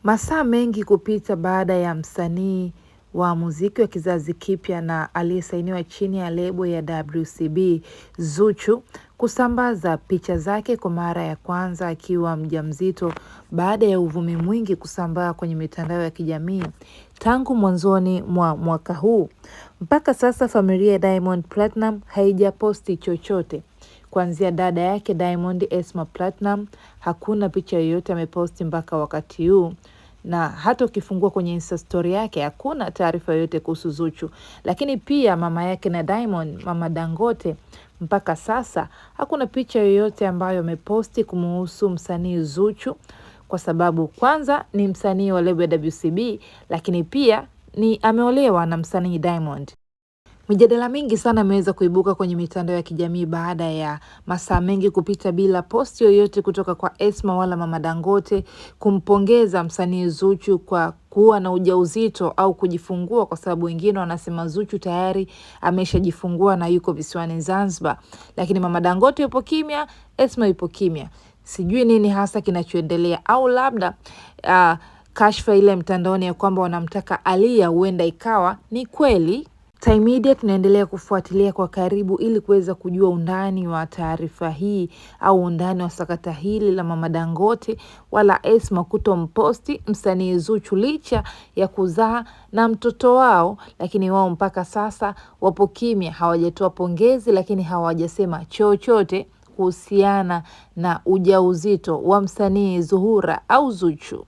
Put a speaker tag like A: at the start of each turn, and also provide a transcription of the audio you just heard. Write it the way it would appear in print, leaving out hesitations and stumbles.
A: Masaa mengi kupita baada ya msanii wa muziki wa kizazi kipya na aliyesainiwa chini ya lebo ya WCB Zuchu kusambaza picha zake kwa mara ya kwanza akiwa mjamzito baada ya uvumi mwingi kusambaa kwenye mitandao ya kijamii tangu mwanzoni mwa mwaka huu. Mpaka sasa familia ya Diamond Platinum haijaposti chochote. Kuanzia dada yake Diamond Esma Platinum, hakuna picha yoyote ameposti mpaka wakati huu. Na hata ukifungua kwenye Insta story yake, hakuna taarifa yoyote kuhusu Zuchu. Lakini pia mama yake na Diamond, mama Dangote, mpaka sasa hakuna picha yoyote ambayo ameposti kumuhusu msanii Zuchu. Kwa sababu kwanza ni msanii wa lebo ya WCB, lakini pia ni ameolewa na msanii Diamond. Mijadala mingi sana imeweza kuibuka kwenye mitandao ya kijamii baada ya masaa mengi kupita bila posti yoyote kutoka kwa Esma wala mama Dangote kumpongeza msanii Zuchu kwa kuwa na ujauzito au kujifungua, kwa sababu wengine wanasema Zuchu tayari ameshajifungua na yuko visiwani Zanzibar. Lakini mama Dangote yupo kimya, Esma yupo kimya. Sijui nini hasa kinachoendelea, au labda kashfa ile mtandaoni ya kwamba wanamtaka Aaliyah huenda ikawa ni kweli. Time Media tunaendelea kufuatilia kwa karibu ili kuweza kujua undani wa taarifa hii au undani wa sakata hili la mama Dangote wala Esma kutomposti msanii Zuchu licha ya kuzaa na mtoto wao, lakini wao mpaka sasa wapo kimya, hawajatoa pongezi, lakini hawajasema chochote kuhusiana na ujauzito wa msanii Zuhura au Zuchu.